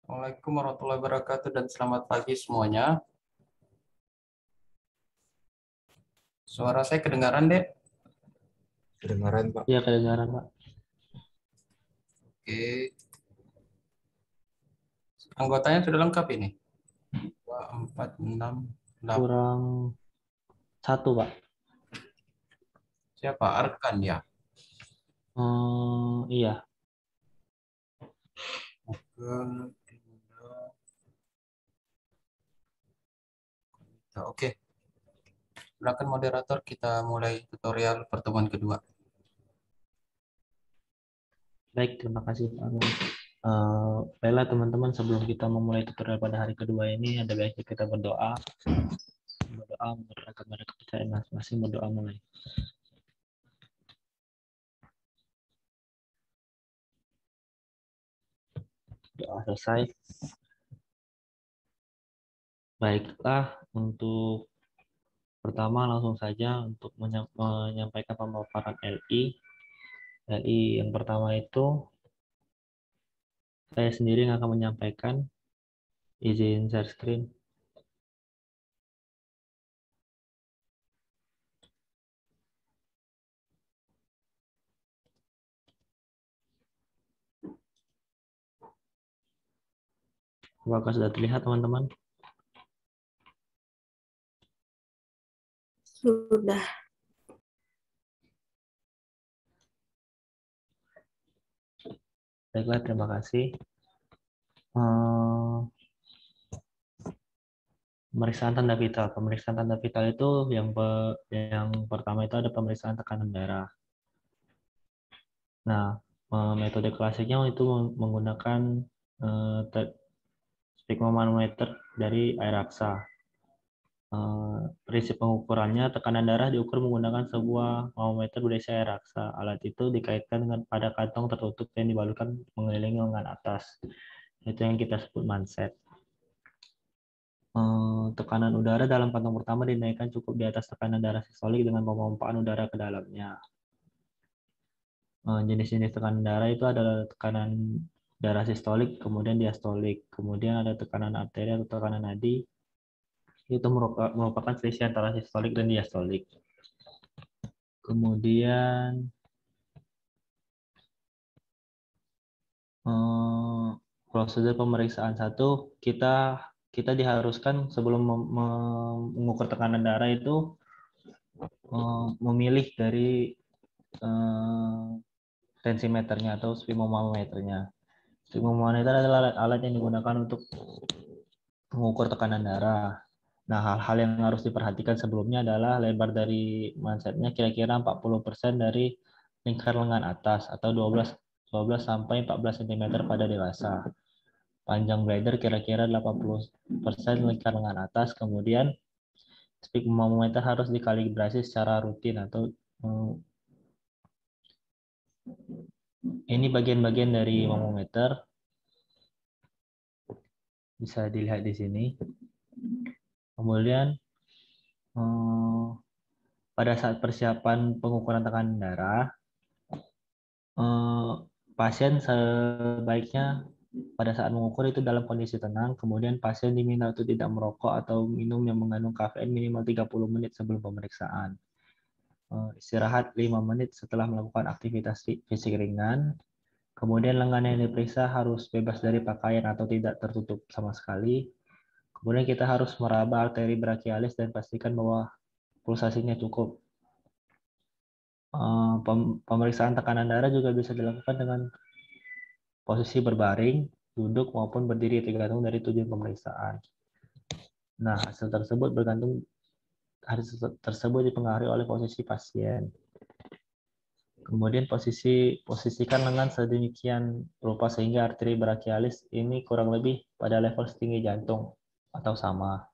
Assalamualaikum warahmatullahi wabarakatuh dan selamat pagi semuanya. Suara saya kedengaran, Dek? Kedengaran, Pak. Iya, kedengaran, Pak. Oke. Anggotanya sudah lengkap ini? 2, 4, 6, 8. Kurang satu, Pak. Siapa? Arkan ya? Iya. Oke. Silakan moderator, kita mulai tutorial pertemuan kedua. Baik, terima kasih, Pak. Baiklah, teman-teman, sebelum kita memulai tutorial pada hari kedua ini, ada baiknya kita berdoa. Berdoa menurut kepada kepercayaan masing-masing. Berdoa mulai. Doa selesai. Baiklah, untuk pertama langsung saja untuk menyampaikan pemaparan LI. LI yang pertama itu saya sendiri yang akan menyampaikan. Izin share screen. Apakah sudah terlihat, teman-teman? Sudah. Baiklah, terima kasih. Pemeriksaan tanda vital. Pemeriksaan tanda vital itu yang pertama itu ada pemeriksaan tekanan darah. Nah, metode klasiknya itu menggunakan sphygmomanometer dari air raksa. Prinsip pengukurannya, tekanan darah diukur menggunakan sebuah manometer berisi air raksa. Alat itu dikaitkan dengan pada kantong tertutup yang dibalurkan mengelilingi lengan atas. Itu yang kita sebut manset. Tekanan udara dalam kantong pertama dinaikkan cukup di atas tekanan darah sistolik dengan pemompaan udara ke dalamnya. Jenis-jenis tekanan darah itu adalah tekanan darah sistolik, kemudian diastolik, kemudian ada tekanan arteri atau tekanan nadi. Itu merupakan selisih antara sistolik dan diastolik. Kemudian prosedur pemeriksaan satu, kita diharuskan sebelum mengukur tekanan darah itu memilih dari tensimeternya atau sphygmomanometernya. Sphygmomanometer adalah alat yang digunakan untuk mengukur tekanan darah. Nah, hal-hal yang harus diperhatikan sebelumnya adalah lebar dari mansetnya kira-kira 40% dari lingkar lengan atas atau 12 sampai 14 cm pada dewasa. Panjang bladder kira-kira 80% lingkar lengan atas. Kemudian sphygmomanometer harus dikalibrasi secara rutin atau ini bagian-bagian dari manometer. Bisa dilihat di sini. Kemudian pada saat persiapan pengukuran tekanan darah, pasien sebaiknya pada saat mengukur itu dalam kondisi tenang. Kemudian pasien diminta untuk tidak merokok atau minum yang mengandung kafein minimal 30 menit sebelum pemeriksaan. Istirahat 5 menit setelah melakukan aktivitas fisik ringan. Kemudian lengan yang diperiksa harus bebas dari pakaian atau tidak tertutup sama sekali. Kemudian kita harus meraba arteri brachialis dan pastikan bahwa pulsasinya cukup. Pemeriksaan tekanan darah juga bisa dilakukan dengan posisi berbaring, duduk maupun berdiri tergantung dari tujuan pemeriksaan. Nah, hasil tersebut dipengaruhi oleh posisi pasien. Kemudian posisikan lengan sedemikian rupa sehingga arteri brachialis ini kurang lebih pada level setinggi jantung atau sama.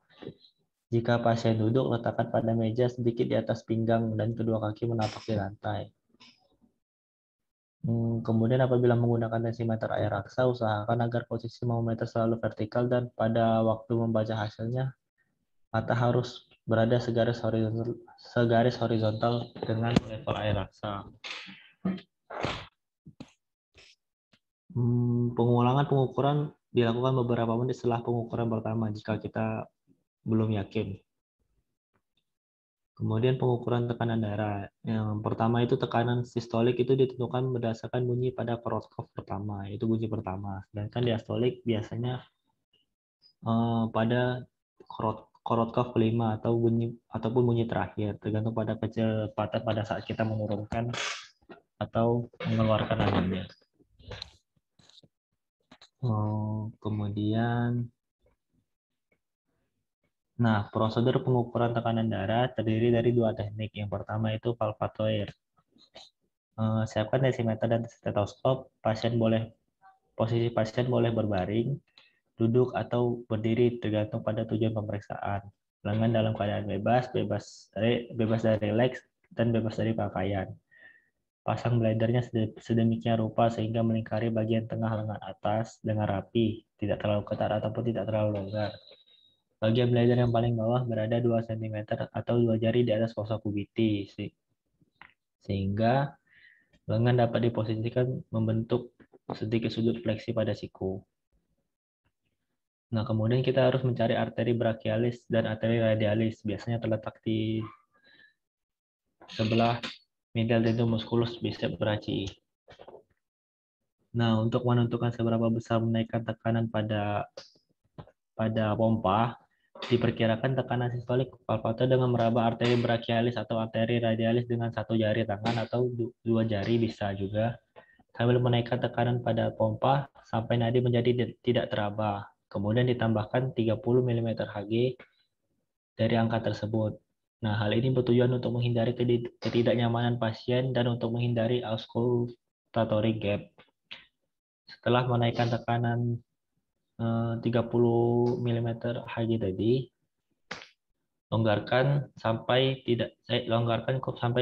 Jika pasien duduk, letakkan pada meja sedikit di atas pinggang dan kedua kaki menapak di lantai. Kemudian apabila menggunakan tensimeter air raksa, usahakan agar posisi manometer selalu vertikal dan pada waktu membaca hasilnya, mata harus berada segaris horizontal dengan level air raksa. Pengulangan pengukuran dilakukan beberapa menit setelah pengukuran pertama jika kita belum yakin. Kemudian pengukuran tekanan darah. Yang pertama itu tekanan sistolik itu ditentukan berdasarkan bunyi pada Korotkov pertama, itu bunyi pertama. Sedangkan diastolik biasanya pada Korotkov kelima atau ataupun bunyi terakhir, tergantung pada kecepatan pada saat kita menurunkan atau mengeluarkan anginnya. Kemudian, nah, prosedur pengukuran tekanan darah terdiri dari dua teknik. Yang pertama itu palpatoir. Siapkan desimeter dan stetoskop. Posisi pasien boleh berbaring, duduk atau berdiri tergantung pada tujuan pemeriksaan. Lengan dalam keadaan bebas dari rileks dan bebas dari pakaian. Pasang bladernya sedemikian rupa sehingga melingkari bagian tengah lengan atas dengan rapi, tidak terlalu ketat ataupun tidak terlalu longgar. Bagian blader yang paling bawah berada 2 cm atau 2 jari di atas fossa kubiti, sehingga lengan dapat diposisikan membentuk sedikit sudut fleksi pada siku. Nah, kemudian kita harus mencari arteri brachialis dan arteri radialis, biasanya terletak di sebelah medial tendon musculus bicep brachii. Nah, untuk menentukan seberapa besar menaikkan tekanan pada pompa, diperkirakan tekanan sistolik palpator dengan meraba arteri brachialis atau arteri radialis dengan 1 jari tangan atau 2 jari bisa juga, sambil menaikkan tekanan pada pompa sampai nadi menjadi tidak teraba. Kemudian ditambahkan 30 mm Hg dari angka tersebut. Nah, hal ini bertujuan untuk menghindari ketidaknyamanan pasien dan untuk menghindari auscultatory gap. Setelah menaikkan tekanan 30 mm Hg tadi, longgarkan sampai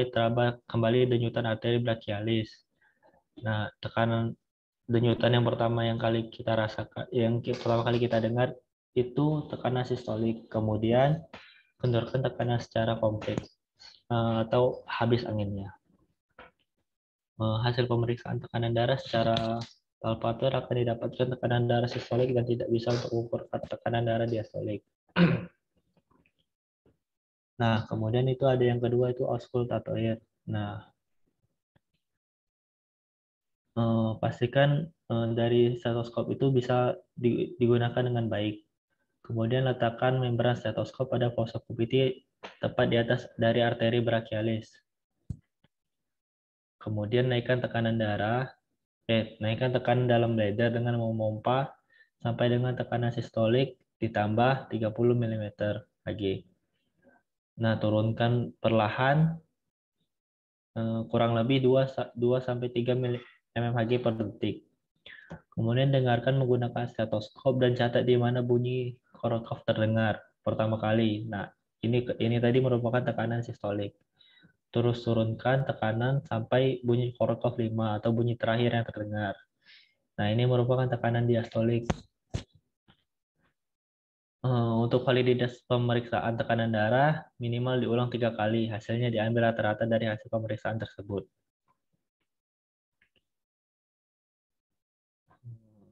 teraba kembali denyutan arteri brachialis. Nah, tekanan denyutan yang pertama yang pertama kali kita dengar itu tekanan sistolik. Kemudian kendorkan tekanan secara kompleks atau habis anginnya. Hasil pemeriksaan tekanan darah secara palpator akan didapatkan tekanan darah sistolik dan tidak bisa untuk mengukur tekanan darah diastolik. Nah, kemudian itu ada yang kedua itu auscultatoir. Nah, pastikan dari stetoskop itu bisa digunakan dengan baik. Kemudian letakkan membran stetoskop pada fossa kubiti tepat di atas dari arteri brachialis. Kemudian naikkan tekanan dalam bladder dengan memompa sampai dengan tekanan sistolik ditambah 30 mm Hg. Nah, turunkan perlahan kurang lebih 2-3 mmHg per detik. Kemudian dengarkan menggunakan stetoskop dan catat di mana bunyi Korotkov terdengar pertama kali. Nah, ini tadi merupakan tekanan sistolik. Terus turunkan tekanan sampai bunyi Korotkov 5 atau bunyi terakhir yang terdengar. Nah, ini merupakan tekanan diastolik. Untuk validitas pemeriksaan tekanan darah minimal diulang 3 kali. Hasilnya diambil rata-rata dari hasil pemeriksaan tersebut.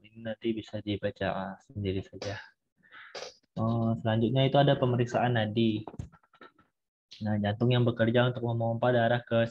Ini nanti bisa dibaca sendiri saja. Selanjutnya itu ada pemeriksaan nadi. Nah, jantung yang bekerja untuk memompa darah ke